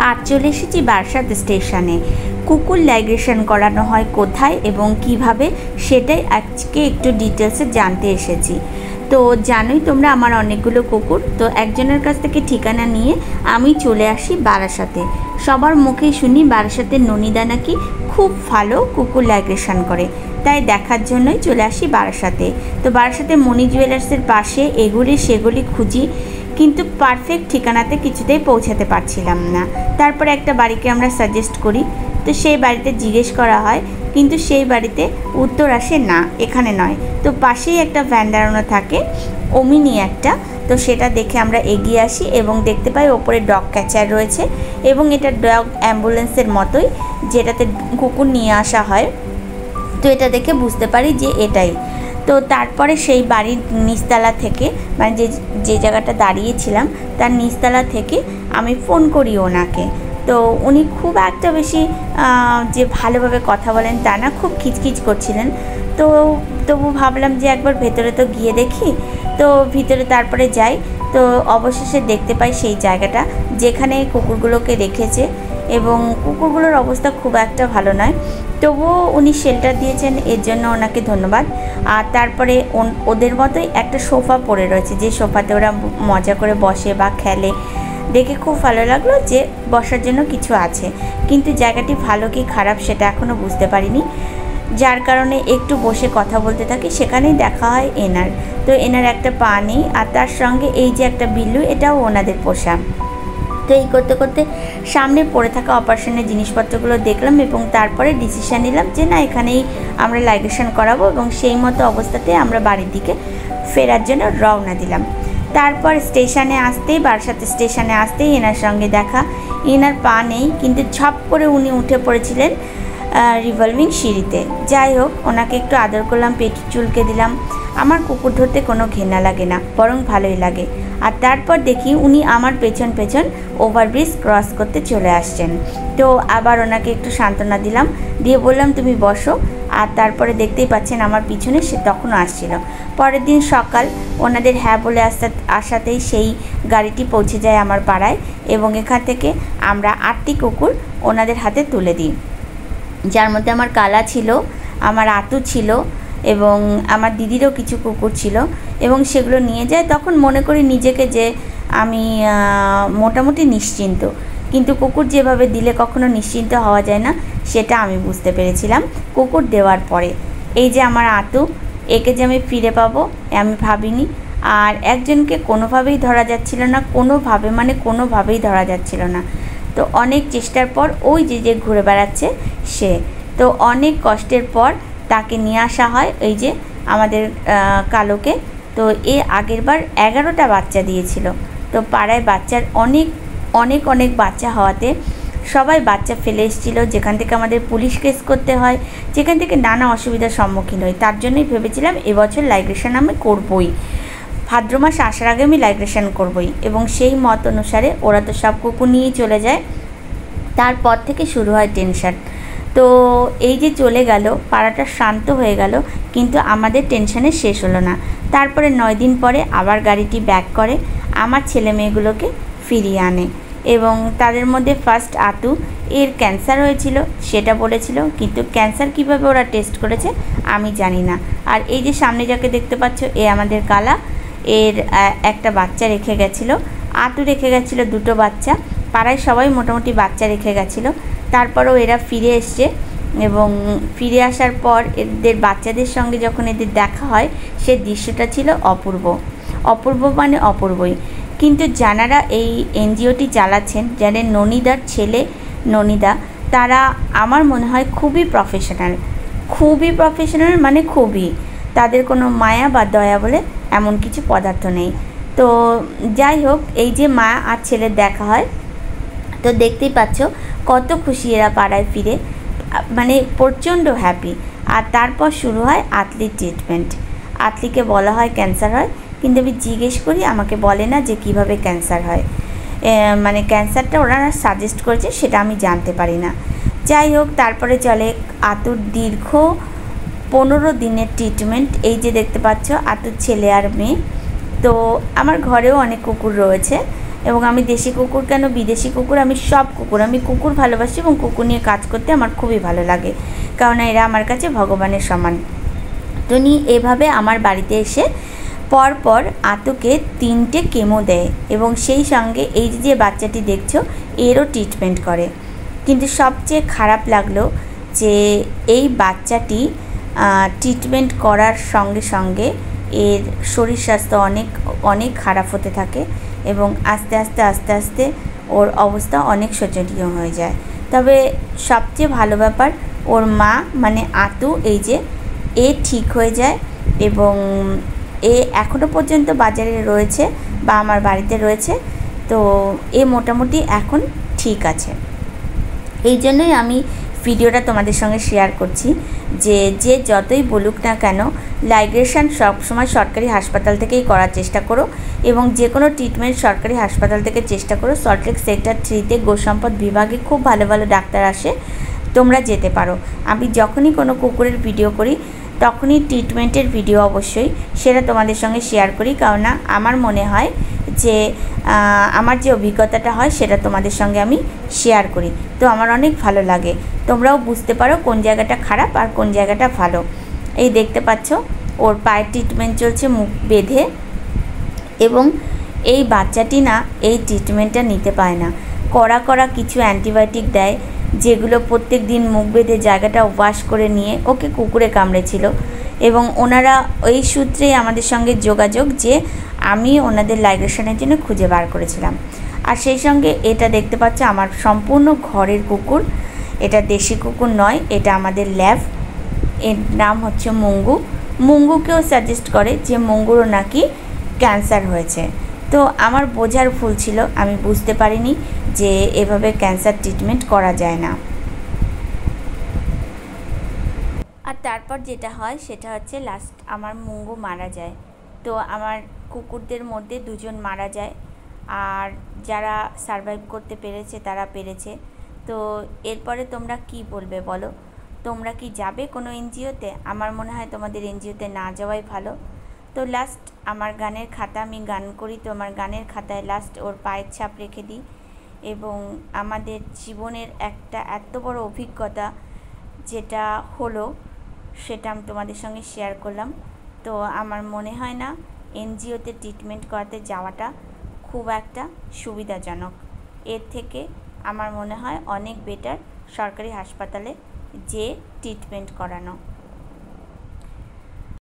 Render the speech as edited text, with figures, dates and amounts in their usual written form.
আর চলে এসেছি বারাসাত স্টেশনে। কুকুর লাইগ্রেশন করানো হয় কোথায় এবং কিভাবে, সেটাই আজকে একটু ডিটেলসে জানতে এসেছি। তো জানোই তোমরা আমার অনেকগুলো কুকুর, তো একজনের কাছ থেকে ঠিকানা নিয়ে আমি চলে আসি বারাসাতে। সবার মুখেই শুনি বারাসাতের ননিদা নাকি খুব ভালো কুকুর লাইগ্রেশন করে, তাই দেখার জন্যই চলে আসি বারাসাতে। তো বারাসাতে মণি জুয়েলার্সের পাশে এগুলি সেগুলি খুঁজি, কিন্তু পারফেক্ট ঠিকানাতে কিছুতেই পৌঁছাতে পারছিলাম না। তারপরে একটা বাড়িকে আমরা সাজেস্ট করি, তো সেই বাড়িতে জিজ্ঞেস করা হয়, কিন্তু সেই বাড়িতে উত্তর আসে না, এখানে নয়। তো পাশেই একটা ভ্যান দাঁড়ানো থাকে, ওমিনি একটা, তো সেটা দেখে আমরা এগিয়ে আসি এবং দেখতে পাই ওপরে ডগ ক্যাচার রয়েছে এবং এটা ডগ অ্যাম্বুলেন্সের মতোই, যেটাতে কুকুর নিয়ে আসা হয়। তো এটা দেখে বুঝতে পারি যে এটাই। তো তারপরে সেই বাড়ির নিচতলা থেকে, মানে যে জায়গাটা দাঁড়িয়েছিলাম তার নিচতলা থেকে আমি ফোন করি ওনাকে। তো উনি খুব একটা বেশি যে ভালোভাবে কথা বলেন তা না, খুব খিচখিচ করছিলেন। তো তবু ভাবলাম যে একবার ভেতরে তো গিয়ে দেখি। তো ভিতরে তারপরে যাই, তো অবশেষে দেখতে পাই সেই জায়গাটা যেখানে কুকুরগুলোকে রেখেছে, এবং কুকুরগুলোর অবস্থা খুব একটা ভালো নয়, তবুও উনি শেল্টার দিয়েছেন, এর জন্য ওনাকে ধন্যবাদ। আর তারপরে ওদের মতোই একটা সোফা পড়ে রয়েছে, যে সোফাতে ওরা মজা করে বসে বা খেলে। দেখে খুব ভালো লাগলো যে বসার জন্য কিছু আছে, কিন্তু জায়গাটি ভালো কি খারাপ সেটা এখনও বুঝতে পারিনি, যার কারণে একটু বসে কথা বলতে থাকি। সেখানেই দেখা হয় এনার। তো এনার একটা পা নেই, আর তার সঙ্গে এই যে একটা বিল্লু, এটাও ওনাদের পোষা। তো এই করতে করতে সামনে পড়ে থাকা অপারেশনের জিনিসপত্রগুলো দেখলাম এবং তারপরে ডিসিশান নিলাম যে না, এখানেই আমরা লাইগ্রেশন করাবো, এবং সেই মতো অবস্থাতে আমরা বাড়ির দিকে ফেরার জন্য রওনা দিলাম। তারপর স্টেশনে আসতেই, বারাসাত স্টেশনে আসতেই এনার সঙ্গে দেখা। এনার পা নেই, কিন্তু ঝপ করে উনি উঠে পড়েছিলেন রিভলভিং সিঁড়িতে। যাই হোক, ওনাকে একটু আদর করলাম, পেট চুলকে দিলাম। আমার কুকুর ধরতে কোনো ঘেন্না লাগে না, বরং ভালোই লাগে। আর তারপর দেখি উনি আমার পেছন পেছন ওভারব্রিজ ক্রস করতে চলে আসছেন। তো আবার ওনাকে একটু সান্ত্বনা দিলাম, দিয়ে বললাম তুমি বসো। আর তারপরে দেখতেই পাচ্ছেন আমার পিছনে সে তখনও আসছিল। পরের দিন সকাল ওনাদের হ্যাঁ বলে আসাতেই সেই গাড়িটি পৌঁছে যায় আমার পাড়ায়, এবং এখান থেকে আমরা 8টি কুকুর ওনাদের হাতে তুলে দিই, যার মধ্যে আমার কালা ছিল, আমার আতু ছিল, এবং আমার দিদিরও কিছু কুকুর ছিল, এবং সেগুলো নিয়ে যায়। তখন মনে করি নিজেকে যে আমি মোটামুটি নিশ্চিন্ত, কিন্তু কুকুর যেভাবে দিলে কখনো নিশ্চিন্ত হওয়া যায় না, সেটা আমি বুঝতে পেরেছিলাম কুকুর দেওয়ার পরে। এই যে আমার আতু, একে যে আমি ফিরে পাবো আমি ভাবিনি। আর একজনকে কোনোভাবেই ধরা যাচ্ছিল না, কোনোভাবেই ধরা যাচ্ছিল না। তো অনেক চেষ্টার পর ওই যে ঘুরে বেড়াচ্ছে সে, তো অনেক কষ্টের পর তাকে নিয়ে আসা হয়, এই যে আমাদের কালোকে। তো এ আগেরবার 11টা বাচ্চা দিয়েছিল। তো পাড়ায় বাচ্চার অনেক বাচ্চা হওয়াতে সবাই বাচ্চা ফেলে এসেছিলো, যেখান থেকে আমাদের পুলিশ কেস করতে হয়, যেখান থেকে নানা অসুবিধার সম্মুখীন হই। তার জন্যই ভেবেছিলাম এবছর লাইগ্রেশন আমি করবই, ভাদ্র মাস আসার আগে আমি লাইগ্রেশন করবই, এবং সেই মত অনুসারে ওরা তো সব কুকুর নিয়েই চলে যায়। তারপর থেকে শুরু হয় টেনশন। তো এই যে চলে গেল, পাড়াটা শান্ত হয়ে গেল, কিন্তু আমাদের টেনশনের শেষ হলো না। তারপরে 9 দিন পরে আবার গাড়িটি ব্যাক করে আমার ছেলে মেয়েগুলোকে ফিরিয়ে আনে, এবং তাদের মধ্যে ফার্স্ট আতু, এর ক্যান্সার হয়েছিল সেটা বলেছিল, কিন্তু ক্যান্সার কিভাবে ওরা টেস্ট করেছে আমি জানি না। আর এই যে সামনে যাকে দেখতে পাচ্ছ, এ আমাদের কালা, এর একটা বাচ্চা রেখে গেছিলো, আতু রেখে গেছিলো 2টো বাচ্চা। পাড়ায় সবাই মোটামুটি বাচ্চা রেখে গেছিলো। তারপরেও এরা ফিরে এসছে, এবং ফিরে আসার পর এদের বাচ্চাদের সঙ্গে যখন এদের দেখা হয়, সে দৃশ্যটা ছিল অপূর্ব মানে অপূর্বই। কিন্তু যারা এই এনজিওটি চালাচ্ছেন, যাদের ননিদার ছেলে ননিদা, তারা আমার মনে হয় খুবই প্রফেশনাল, মানে খুবই, তাদের কোনো মায়া বা দয়া বলে এমন কিছু পদার্থ নেই। তো যাই হোক, এই যে মা আর ছেলের দেখা হয়, তো দেখতেই পাচ্ছ কত খুশি এরা পাড়ায় ফিরে, মানে প্রচণ্ড হ্যাপি। আর তারপর শুরু হয় আতলির ট্রিটমেন্ট। আতলিকে বলা হয় ক্যান্সার হয়, কিন্তু আমি জিজ্ঞেস করি, আমাকে বলে না যে কিভাবে ক্যান্সার হয়, মানে ক্যান্সারটা ওনারা সাজেস্ট করেছে সেটা আমি জানতে পারি না। যাই হোক, তারপরে চলে আতুর দীর্ঘ 15 দিনের ট্রিটমেন্ট। এই যে দেখতে পাচ্ছ আতুর ছেলে আর মেয়ে। তো আমার ঘরেও অনেক কুকুর রয়েছে, এবং আমি দেশি কুকুর কেন বিদেশি কুকুর, আমি সব কুকুর, আমি কুকুর ভালোবাসি এবং কুকুর নিয়ে কাজ করতে আমার খুবই ভালো লাগে, কারণ এরা আমার কাছে ভগবানের সমান। তো এভাবে আমার বাড়িতে এসে পরপর আতুকে 3টে কেমো দেয় এবং সেই সঙ্গে এই যে বাচ্চাটি দেখছো এরও ট্রিটমেন্ট করে। কিন্তু সবচেয়ে খারাপ লাগলো যে এই বাচ্চাটি ট্রিটমেন্ট করার সঙ্গে সঙ্গে এর শরীর স্বাস্থ্য অনেক অনেক খারাপ হতে থাকে এবং আস্তে আস্তে আস্তে আস্তে ওর অবস্থা অনেক শোচনীয় হয়ে যায়। তবে সবচেয়ে ভালো ব্যাপার, ওর মা মানে আতু এই যে এ ঠিক হয়ে যায় এবং এ এখনও পর্যন্ত বাজারে রয়েছে বা আমার বাড়িতে রয়েছে। তো এ মোটামুটি এখন ঠিক আছে। এই জন্যই আমি ভিডিওটা তোমাদের সঙ্গে শেয়ার করছি যে যতই বলুক না কেন লাইগ্রেশন সবসময় সরকারি হাসপাতাল থেকেই করার চেষ্টা করো এবং যে কোনো ট্রিটমেন্ট সরকারি হাসপাতাল থেকে চেষ্টা করো। সল্টলেক সেক্টর 3-তে গোসম্পদ বিভাগে খুব ভালো ভালো ডাক্তার আসে, তোমরা যেতে পারো। আমি যখনই কোনো কুকুরের ভিডিও করি তখনই ট্রিটমেন্টের ভিডিও অবশ্যই সেটা তোমাদের সঙ্গে শেয়ার করি, কারণ আমার মনে হয় যে আমার যে অভিজ্ঞতাটা হয় সেটা তোমাদের সঙ্গে আমি শেয়ার করি। তো আমার অনেক ভালো লাগে, তোমরাও বুঝতে পারো কোন জায়গাটা খারাপ আর কোন জায়গাটা ভালো। এই দেখতে পাচ্ছ ওর পায়ের ট্রিটমেন্ট চলছে মুখ বেঁধে, এবং এই বাচ্চাটি না এই ট্রিটমেন্টটা নিতে পায় না। কড়া কিছু অ্যান্টিবায়োটিক দেয় যেগুলো প্রত্যেক দিন মুখ বেঁধে জায়গাটা ওয়াশ করে নিয়ে, ওকে কুকুরে কামড়েছিল এবং ওনারা ওই সূত্রেই আমাদের সঙ্গে যোগাযোগ যে আমি ওনাদের লাইগ্রেশনের জন্য খুঁজে বার করেছিলাম। আর সেই সঙ্গে এটা দেখতে পাচ্ছ আমার সম্পূর্ণ ঘরের কুকুর, এটা দেশি কুকুর নয়, এটা আমাদের ল্যাব, এর নাম হচ্ছে মঙ্গু। মঙ্গুকেও সাজেস্ট করে যে মঙ্গুরও নাকি ক্যান্সার হয়েছে। তো আমার বোঝার ভুল ছিল, আমি বুঝতে পারিনি যে এভাবে ক্যান্সার ট্রিটমেন্ট করা যায় না। আর তারপর যেটা হয় সেটা হচ্ছে লাস্ট আমার মঙ্গু মারা যায়। তো আমার কুকুরদের মধ্যে 2জন মারা যায়, আর যারা সারভাইভ করতে পেরেছে তারা পেরেছে। তো এরপরে তোমরা কি বলবে বলো? তোমরা কি যাবে কোনো এনজিওতে? আমার মনে হয় তোমাদের এনজিওতে না যাওয়াই ভালো। তো লাস্ট আমার গানের খাতা, আমি গান করি, তো আমার গানের খাতায় লাস্ট ওর পায়ের ছাপ রেখে দিই এবং আমাদের জীবনের একটা এত বড় অভিজ্ঞতা যেটা হলো সেটা আমি তোমাদের সঙ্গে শেয়ার করলাম। তো আমার মনে হয় না এনজিওতে ট্রিটমেন্ট করাতে যাওয়াটা খুব একটা সুবিধাজনক। এর থেকে আমার মনে হয় অনেক বেটার সরকারি হাসপাতালে যে ট্রিটমেন্ট করানো।